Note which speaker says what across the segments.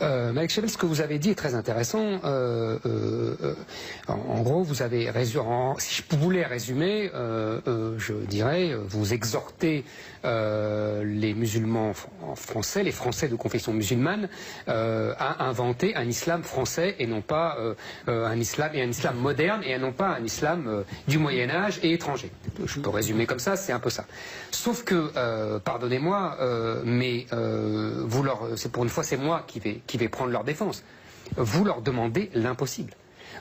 Speaker 1: Malek Chebel, ce que vous avez dit est très intéressant. En gros, vous avez si je voulais résumer, je dirais, vous exhortez les musulmans français, les Français de confession musulmane, à inventer un islam français et non pas un islam moderne et non pas un islam du Moyen Âge et étranger. Je peux résumer comme ça, c'est un peu ça. Sauf que, pardonnez-moi, mais c'est pour une fois c'est moi qui vais prendre leur défense. Vous leur demandez l'impossible.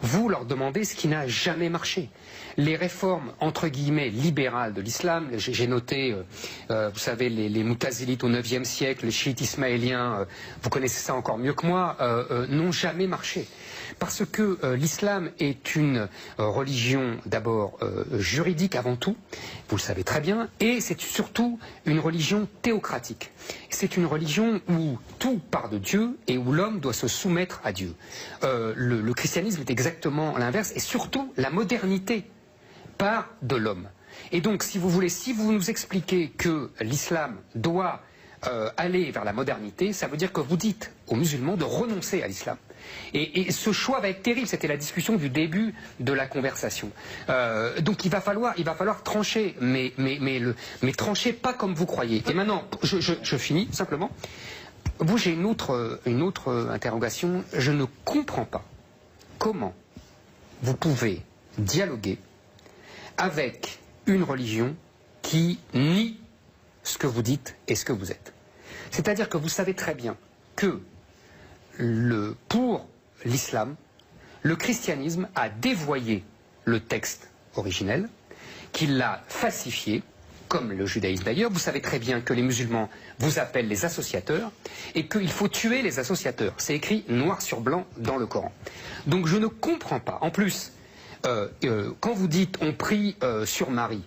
Speaker 1: Vous leur demandez ce qui n'a jamais marché. Les réformes, entre guillemets, libérales de l'islam, j'ai noté, vous savez, les Moutazilites au IXe siècle, les chiites ismaéliens, vous connaissez ça encore mieux que moi, n'ont jamais marché. Parce que l'islam est une religion d'abord juridique avant tout, vous le savez très bien, et c'est surtout une religion théocratique. C'est une religion où tout part de Dieu et où l'homme doit se soumettre à Dieu. Le christianisme est exactement l'inverse, et surtout la modernité part de l'homme. Et donc, si vous voulez, si vous nous expliquez que l'islam doit aller vers la modernité, ça veut dire que vous dites aux musulmans de renoncer à l'islam. Et ce choix va être terrible, c'était la discussion du début de la conversation. Donc il va falloir trancher, mais trancher pas comme vous croyez. Et maintenant, je finis simplement. Vous, j'ai une autre interrogation. Je ne comprends pas comment vous pouvez dialoguer avec une religion qui nie ce que vous dites et ce que vous êtes. C'est-à-dire que vous savez très bien que pour l'islam, le christianisme a dévoyé le texte originel, qu'il l'a falsifié, comme le judaïsme d'ailleurs. Vous savez très bien que les musulmans vous appellent les associateurs et qu'il faut tuer les associateurs. C'est écrit noir sur blanc dans le Coran. Donc je ne comprends pas. En plus, quand vous dites on prie sur Marie,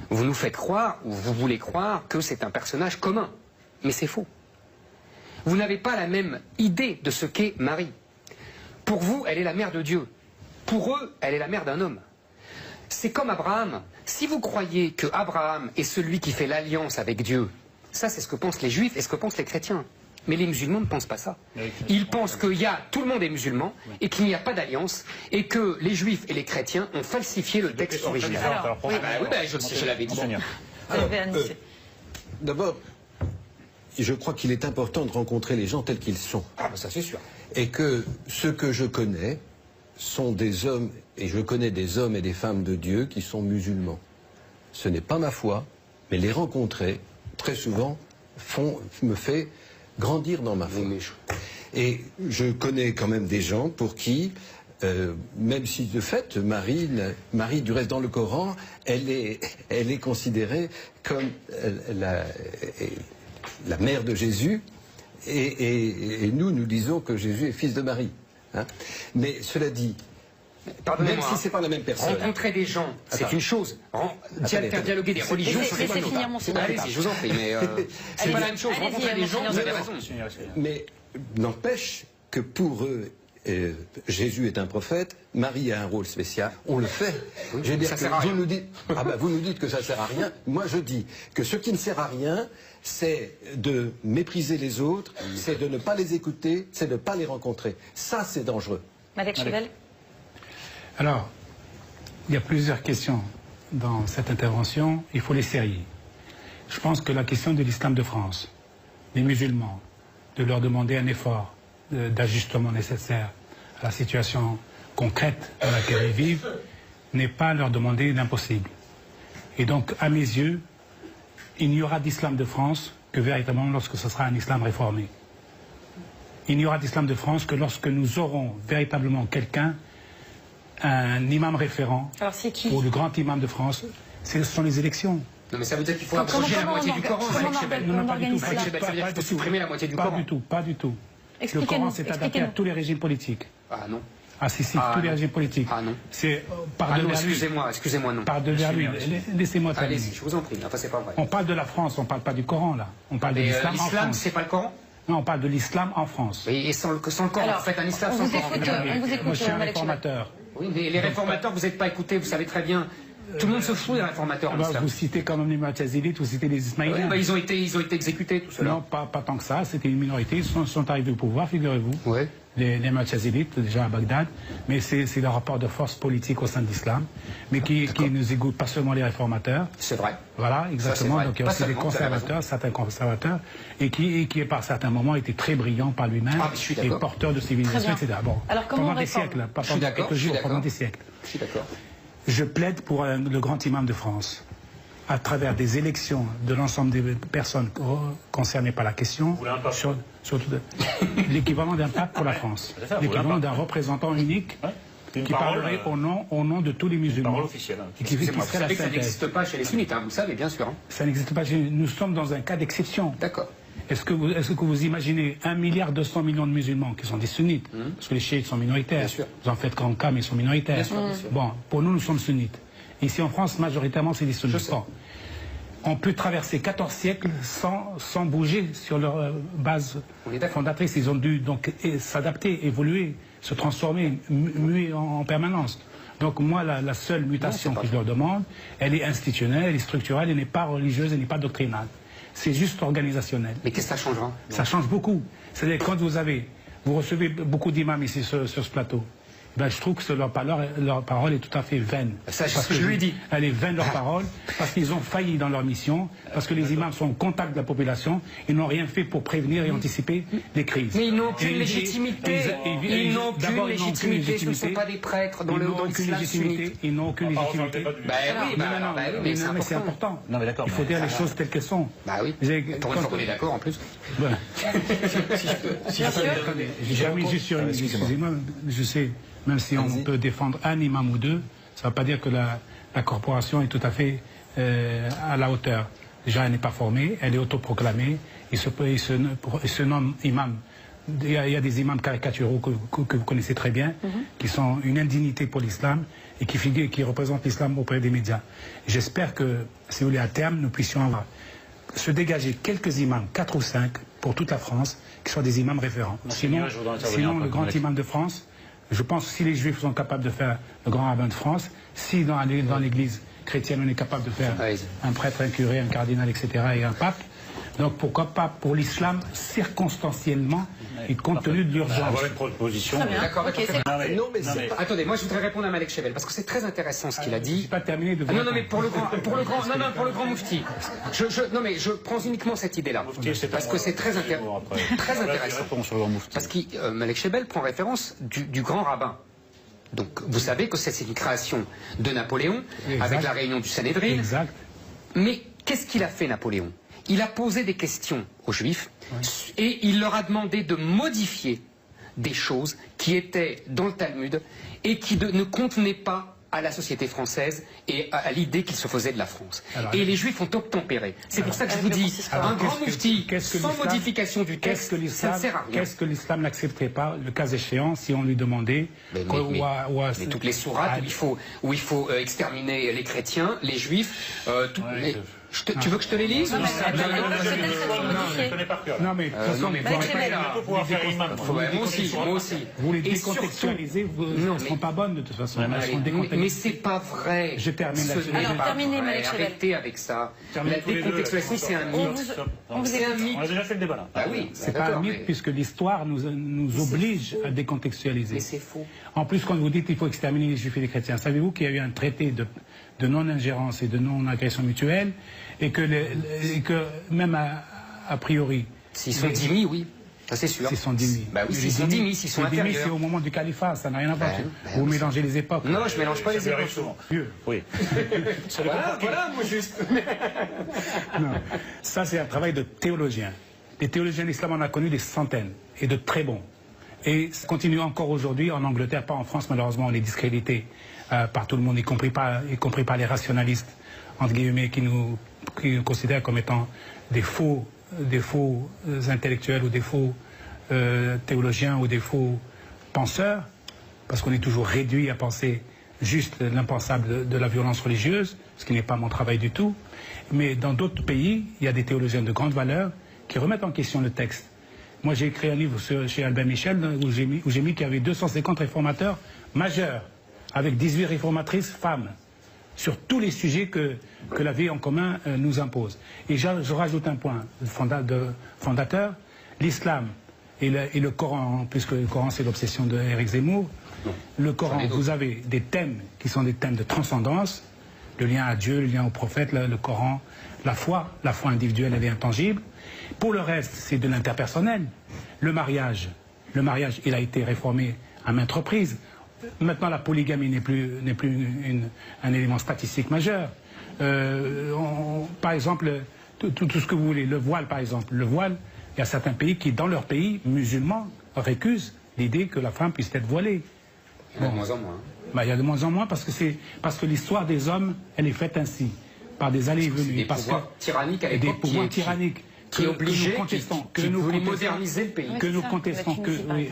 Speaker 1: vous nous faites croire, ou vous voulez croire, que c'est un personnage commun. Mais c'est faux. Vous n'avez pas la même idée de ce qu'est Marie. Pour vous, elle est la mère de Dieu. Pour eux, elle est la mère d'un homme. C'est comme Abraham. Si vous croyez que Abraham est celui qui fait l'alliance avec Dieu, ça c'est ce que pensent les juifs et ce que pensent les chrétiens. Mais les musulmans ne pensent pas ça. Ils pensent que tout le monde est musulman et qu'il n'y a pas d'alliance et que les juifs et les chrétiens ont falsifié le texte original. Je l'avais dit.
Speaker 2: D'abord, je crois qu'il est important de rencontrer les gens tels qu'ils sont.
Speaker 1: Ah, ça c'est sûr.
Speaker 2: Et que ceux que je connais sont des hommes, et je connais des hommes et des femmes de Dieu qui sont musulmans. Ce n'est pas ma foi, mais les rencontrer, très souvent, me fait grandir dans ma foi. Et je connais quand même des gens pour qui, même si de fait, Marie du reste dans le Coran, elle est considérée comme la mère de Jésus, et nous disons que Jésus est fils de Marie. Hein. Mais cela dit, même si c'est pas la même personne.
Speaker 1: Rencontrer des gens, c'est une chose. Faire dialoguer des religions, c'est une chose. Allez-y, je vous en prie, mais c'est pas la même chose. Rencontrer des gens, vous avez raison.
Speaker 2: Mais n'empêche que pour eux, Jésus est un prophète, Marie a un rôle spécial, on le fait. Je veux dire que vous nous dites que ça sert à rien. Moi je dis que ce qui ne sert à rien, c'est de mépriser les autres, c'est de ne pas les écouter, c'est de ne pas les rencontrer. Ça c'est dangereux.
Speaker 3: Malek Chebel.
Speaker 4: Alors, il y a plusieurs questions dans cette intervention, il faut les serrer. Je pense que la question de l'islam de France, des musulmans, de leur demander un effort d'ajustement nécessaire à la situation concrète dans laquelle ils vivent, n'est pas leur demander l'impossible. Et donc, à mes yeux, il n'y aura d'islam de France que véritablement lorsque ce sera un islam réformé. Il n'y aura d'islam de France que lorsque nous aurons véritablement quelqu'un, un imam référent.
Speaker 3: Alors c'est qui?
Speaker 4: Pour le grand imam de France, ce sont les élections.
Speaker 1: Non mais ça veut dire qu'il faut abroger la moitié du Coran, Malek Chebel.
Speaker 4: Non, pas du tout.
Speaker 1: Ça veut dire qu'il faut supprimer la moitié du Coran.
Speaker 4: Pas du tout. Le Coran s'est adapté à tous les régimes politiques.
Speaker 1: Ah non.
Speaker 4: Ah si, tous les régimes politiques.
Speaker 1: Ah non.
Speaker 4: C'est
Speaker 1: excusez-moi, non.
Speaker 4: Par devers lui. Laissez-moi terminer.
Speaker 1: Allez-y, je vous en prie. Enfin, c'est pas vrai.
Speaker 4: On parle de la France, on parle pas du Coran là. On parle de l'islam en France.
Speaker 1: L'islam, c'est pas le Coran?
Speaker 4: Non, on parle de l'islam en France.
Speaker 1: Et sans le Coran, vous faites un islam sans le Coran.
Speaker 3: On vous écoute,
Speaker 4: Moi, je suis un
Speaker 3: Malek Chebel.
Speaker 4: réformateur.
Speaker 1: Oui, mais les réformateurs, vous n'êtes pas écoutés, vous savez très bien. Tout le monde se fout des réformateurs en islam.
Speaker 4: Vous citez quand même les Mu'tazilites, vous citez les Ismaïliens.
Speaker 1: Ils ont été exécutés, tout cela.
Speaker 4: Non, pas tant que ça. C'était une minorité. Ils sont arrivés au pouvoir, figurez-vous.
Speaker 1: Ouais.
Speaker 4: Les Mu'tazilites, déjà à Bagdad. Mais c'est le rapport de force politique au sein de l'islam. Mais qui nous égoutte pas seulement les réformateurs.
Speaker 1: C'est vrai.
Speaker 4: Voilà, exactement.
Speaker 1: Vrai.
Speaker 4: Donc il y a aussi des conservateurs, certains conservateurs, et qui par certains moments étaient très brillants par lui-même, et porteurs de civilisation, etc. Bon,
Speaker 3: alors, comment
Speaker 4: pendant des siècles, pas pendant quelques jours, pendant des siècles.
Speaker 1: Je suis d'accord.
Speaker 4: Je plaide pour le grand imam de France, à travers des élections de l'ensemble des personnes concernées par la question, surtout l'équivalent d'un pape pour la France, l'équivalent d'un représentant unique qui parlerait au nom de tous les musulmans.
Speaker 1: Et qui serait la synthèse. Ça n'existe pas chez les sunnites, vous le savez, bien sûr.
Speaker 4: Ça n'existe pas chez nous. Nous sommes dans un cas d'exception.
Speaker 1: D'accord.
Speaker 4: Est-ce que vous imaginez 1,2 milliard de musulmans qui sont des sunnites, parce que les chiites sont minoritaires, vous en faites grand cas, mais ils sont minoritaires.
Speaker 1: Bien sûr.
Speaker 4: Bon, pour nous sommes sunnites. Ici en France, majoritairement, c'est des sunnites. Bon. On peut traverser 14 siècles sans bouger sur leur base fondatrice. Ils ont dû donc s'adapter, évoluer, se transformer, muer en permanence. Donc moi, la seule mutation que je leur demande, elle est institutionnelle, elle est structurelle, elle n'est pas religieuse, elle n'est pas doctrinale. C'est juste organisationnel.
Speaker 1: Mais qu'est-ce que ça changera?
Speaker 4: Ça change beaucoup. C'est-à-dire quand vous recevez beaucoup d'imams ici sur ce plateau, ben, je trouve que leur parole est tout à fait vaine.
Speaker 1: Ça, c'est ce que je lui ai dit.
Speaker 4: Elle est vaine, leur parole, parce qu'ils ont failli dans leur mission, parce que les imams sont au contact de la population, ils n'ont rien fait pour prévenir et anticiper les crises.
Speaker 1: Mais ils n'ont aucune légitimité. Ils n'ont aucune légitimité. Ce ne sont pas des prêtres dans l'islam sunnite.
Speaker 4: Ils n'ont aucune légitimité. Mais c'est important.
Speaker 5: Non, mais d'accord.
Speaker 4: Il faut dire les choses telles qu'elles sont.
Speaker 1: Bah oui. Pour une fois qu'on est d'accord en plus.
Speaker 4: J'ai terminé juste sur une. Excusez-moi, je sais. Même si on peut défendre un imam ou deux, ça ne veut pas dire que la corporation est tout à fait à la hauteur. Déjà, elle n'est pas formée, elle est autoproclamée, il se nomme imam. Il y a des imams caricaturaux que vous connaissez très bien, qui sont une indignité pour l'islam et qui représentent l'islam auprès des médias. J'espère que, si vous voulez, à terme, nous puissions se dégager quelques imams, 4 ou 5, pour toute la France, qui soient des imams référents. Sinon le grand imam de France, je pense que si les Juifs sont capables de faire le grand rabbin de France, si dans l'Église chrétienne on est capable de faire un prêtre, un curé, un cardinal, etc. et un pape, donc pourquoi pas pour l'islam circonstanciellement et compte tenu de l'urgence.
Speaker 5: Avoir une proposition.
Speaker 1: D'accord. Attendez, moi je voudrais répondre à Malek Chevel parce que c'est très intéressant ce qu'il a dit.
Speaker 4: Je pas terminé de.
Speaker 1: Non, mais pour le grand Moufti. Je prends uniquement cette idée-là parce que c'est très intéressant. Parce que Malek Chevel prend référence du grand rabbin. Donc vous savez que c'est une création de Napoléon avec la réunion du Sanhédrin.
Speaker 4: Exact.
Speaker 1: Mais qu'est-ce qu'il a fait Napoléon? Il a posé des questions aux Juifs et il leur a demandé de modifier des choses qui étaient dans le Talmud et qui ne convenaient pas à la société française et à l'idée qu'il se faisait de la France. Et les Juifs ont obtempéré. C'est pour ça que je vous dis, un grand moufti sans modification du texte, ça ne sert à rien.
Speaker 4: Qu'est-ce que l'islam n'accepterait pas, le cas échéant, si on lui demandait...
Speaker 1: Mais toutes les sourates où il faut exterminer les chrétiens, les Juifs... Tu veux que je te les lise?
Speaker 5: Non, mais
Speaker 1: moi aussi.
Speaker 4: Vous les décontextualisez, elles ne seront pas bonnes de toute façon.
Speaker 1: Mais c'est pas vrai.
Speaker 4: Je termine là-dessus.
Speaker 1: Arrêtez avec ça. La décontextualisation, c'est un mythe.
Speaker 5: C'est un mythe. On a déjà fait le débat là.
Speaker 1: Ah oui.
Speaker 4: C'est pas un mythe puisque l'histoire nous oblige à décontextualiser.
Speaker 1: Mais c'est faux.
Speaker 4: En plus, quand vous dites qu'il faut exterminer les Juifs et les chrétiens, savez-vous qu'il y a eu un traité de non-ingérence et de non-agression mutuelle et que même a priori...
Speaker 1: S'ils sont dhimmis, oui. Ça, c'est sûr.
Speaker 4: S'ils sont dhimmis.
Speaker 1: Bah oui, s'ils sont dhimmis, s'ils sont intérieurs.
Speaker 4: C'est au moment du califat, ça n'a rien à voir. Vous mélangez les époques.
Speaker 1: Non, je ne mélange pas les époques.
Speaker 4: Mieux.
Speaker 5: Oui.
Speaker 1: Voilà, moi juste.
Speaker 4: Non. Ça, c'est un travail de théologiens. Les théologiens de l'islam, on a connu des centaines, et de très bons. Et ça continue encore aujourd'hui en Angleterre, pas en France, malheureusement, on est discrédité par tout le monde, y compris par les rationalistes, entre guillemets, qui nous considèrent comme étant des faux intellectuels ou des faux théologiens ou des faux penseurs, parce qu'on est toujours réduit à penser juste l'impensable de la violence religieuse, ce qui n'est pas mon travail du tout. Mais dans d'autres pays, il y a des théologiens de grande valeur qui remettent en question le texte. Moi, j'ai écrit un livre chez Albin Michel où j'ai mis qu'il y avait 250 réformateurs majeurs, avec 18 réformatrices femmes. sur tous les sujets que la vie en commun nous impose. Et je rajoute un point fondateur, l'islam et le Coran, puisque le Coran c'est l'obsession de Éric Zemmour. Le Coran, vous avez des thèmes qui sont des thèmes de transcendance, le lien à Dieu, le lien au prophète, le Coran, la foi individuelle, elle est intangible. Pour le reste, c'est de l'interpersonnel. Le mariage, il a été réformé à maintes reprises. Maintenant, la polygamie n'est plus un élément statistique majeur. Par exemple, tout ce que vous voulez, le voile par exemple. Le voile, il y a certains pays qui, dans leur pays, musulmans, récusent l'idée que la femme puisse être voilée.
Speaker 1: Il y en a de moins en moins.
Speaker 4: Il y a de moins en moins parce que l'histoire des hommes, elle est faite ainsi, par des allées et venues.
Speaker 1: Des pouvoirs tyranniques à l'époque qui obligeaient, qui voulaient moderniser le pays.
Speaker 4: Que nous contestons,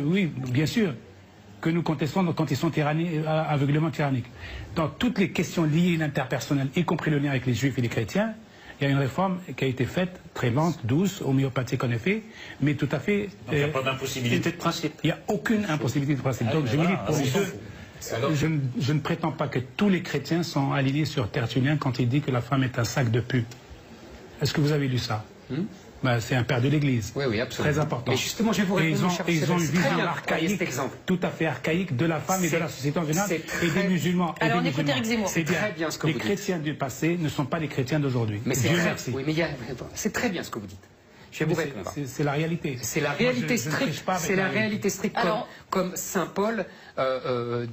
Speaker 4: oui, bien sûr, que nous contestons quand ils sont aveuglément tyranniques. Dans toutes les questions liées à l'interpersonnel, y compris le lien avec les juifs et les chrétiens, il y a une réforme qui a été faite, très lente, douce, homéopathique en effet, mais tout à fait...
Speaker 5: Donc il n'y a pas d'impossibilité de principe.
Speaker 4: Il n'y a aucune impossibilité de principe. Donc je milite pour les deux. Je ne prétends pas que tous les chrétiens sont alignés sur Tertullien quand il dit que la femme est un sac de pus. Est-ce que vous avez lu ça? C'est un père de l'Église.
Speaker 1: Oui, absolument.
Speaker 4: Très important.
Speaker 1: Mais justement, je vais vous répondre,
Speaker 4: ils ont une vision archaïque, tout à fait archaïque de la femme et de la société en général, et des musulmans.
Speaker 3: Alors on écoute Éric Zemmour.
Speaker 1: C'est très bien ce que vous dites.
Speaker 4: Les chrétiens du passé ne sont pas les chrétiens d'aujourd'hui.
Speaker 1: Mais Dieu merci. Oui, mais c'est très bien ce que vous dites. Je vais vous répondre.
Speaker 4: C'est la réalité.
Speaker 1: C'est la réalité stricte. C'est la réalité stricte. Comme saint Paul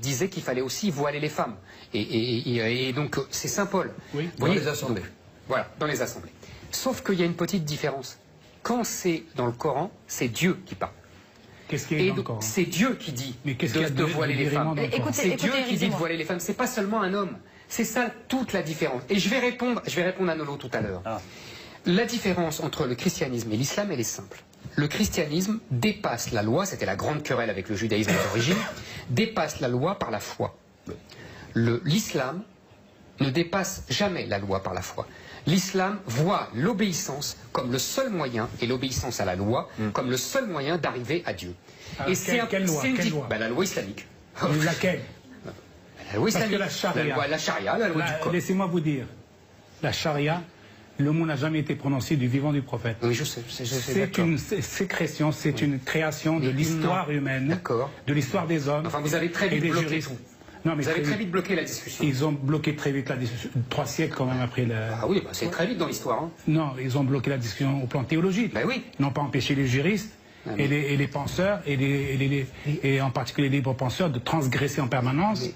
Speaker 1: disait qu'il fallait aussi voiler les femmes. Et donc c'est saint Paul.
Speaker 2: Oui. Dans les assemblées.
Speaker 1: Voilà, dans les assemblées. Sauf qu'il y a une petite différence. Quand c'est dans le Coran, c'est Dieu qui parle.
Speaker 4: Qu'est-ce qu'il y a dans le Coran?
Speaker 1: C'est Dieu qui dit de voiler les femmes. C'est Dieu qui dit de voiler les femmes. C'est pas seulement un homme. C'est ça toute la différence. Et je vais répondre à Nolo tout à l'heure. La différence entre le christianisme et l'islam, elle est simple. Le christianisme dépasse la loi, c'était la grande querelle avec le judaïsme d'origine, dépasse la loi par la foi. L'islam ne dépasse jamais la loi par la foi. L'islam voit l'obéissance comme le seul moyen, et l'obéissance à la loi, comme le seul moyen d'arriver à Dieu.
Speaker 4: Et quelle loi?
Speaker 1: La loi islamique.
Speaker 4: Laquelle?
Speaker 1: La loi islamique.
Speaker 4: Parce que
Speaker 1: la charia, la loi du corps.
Speaker 4: Laissez-moi vous dire, la charia, le mot n'a jamais été prononcé du vivant du prophète.
Speaker 1: Oui, je sais.
Speaker 4: C'est une sécrétion, c'est une création de l'histoire humaine, de l'histoire des hommes.
Speaker 1: Enfin, vous avez très vite bloqué tout.
Speaker 4: Non, mais
Speaker 1: vous avez très vite bloqué la discussion.
Speaker 4: Ils ont bloqué très vite la discussion. 3 siècles quand même après la...
Speaker 1: Ah oui, c'est très vite dans l'histoire. Hein.
Speaker 4: Non, ils ont bloqué la discussion au plan théologique.
Speaker 1: Ben oui.
Speaker 4: Ils n'ont pas empêché les juristes et les penseurs, et en particulier les libres penseurs, de transgresser en permanence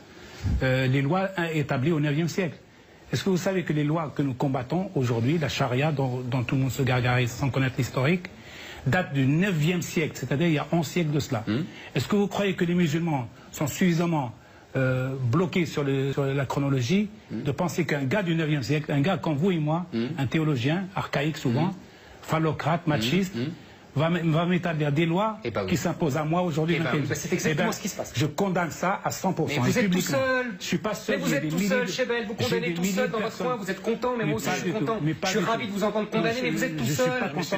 Speaker 4: les lois établies au IXe siècle. Est-ce que vous savez que les lois que nous combattons aujourd'hui, la charia, dont tout le monde se gargarise sans connaître l'historique, date du IXe siècle, c'est-à-dire il y a 11 siècles de cela. Est-ce que vous croyez que les musulmans sont suffisamment bloqués sur la chronologie de penser qu'un gars du IXe siècle, un gars comme vous et moi, un théologien, archaïque souvent, phallocrate, machiste, va m'établir des lois qui s'imposent à moi aujourd'hui.
Speaker 1: C'est exactement ce qui se passe.
Speaker 4: Je condamne ça à 100%.
Speaker 1: Mais vous êtes tout seul.
Speaker 4: Je suis pas seul.
Speaker 1: Mais vous êtes tout seul, Chebel. Vous condamnez tout seul dans votre coin. Vous êtes content, mais moi aussi je suis content. Je suis ravi de vous entendre condamner, mais vous êtes tout seul.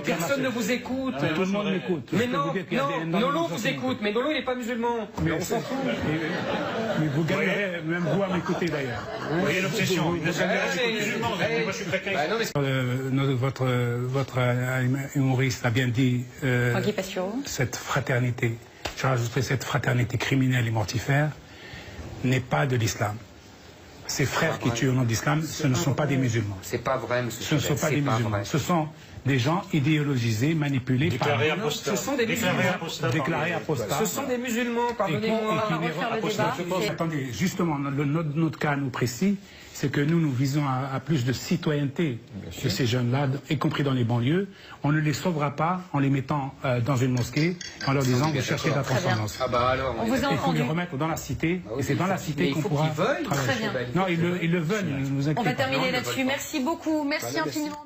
Speaker 1: Personne ne vous écoute.
Speaker 4: Tout le monde m'écoute.
Speaker 1: Mais non, Nolo vous écoute. Mais Nolo il n'est pas musulman. Mais on s'en fout.
Speaker 4: Mais vous gagnerez, même vous, à m'écouter d'ailleurs.
Speaker 5: Vous voyez l'obsession. Vous gagnerez à écouter musulman. Moi je suis chrétien.
Speaker 4: Votre humoriste a bien dit cette fraternité, je rajouterai cette fraternité criminelle et mortifère, n'est pas de l'islam. Ces frères qui tuent au nom d'islam, ce ne sont pas des musulmans.
Speaker 1: C'est pas vrai, monsieur.
Speaker 4: Ce ne sont pas des musulmans. Ce sont des gens idéologisés, manipulés par...
Speaker 1: Ce sont des musulmans.
Speaker 4: Déclarés apostats.
Speaker 1: Ce sont des musulmans, pardonnez-moi.
Speaker 4: Attendez, justement, notre cas, nous précis, c'est que nous visons à plus de citoyenneté de ces jeunes-là, y compris dans les banlieues. On ne les sauvera pas en les mettant dans une mosquée, en leur disant vous cherchez la transcendance. Il faut les remettre dans la cité, et c'est dans la cité qu'on pourra travailler.
Speaker 3: Très bien.
Speaker 4: Non, ils le veulent, nous inquiétons.
Speaker 3: On va terminer là-dessus. Merci beaucoup, merci infiniment.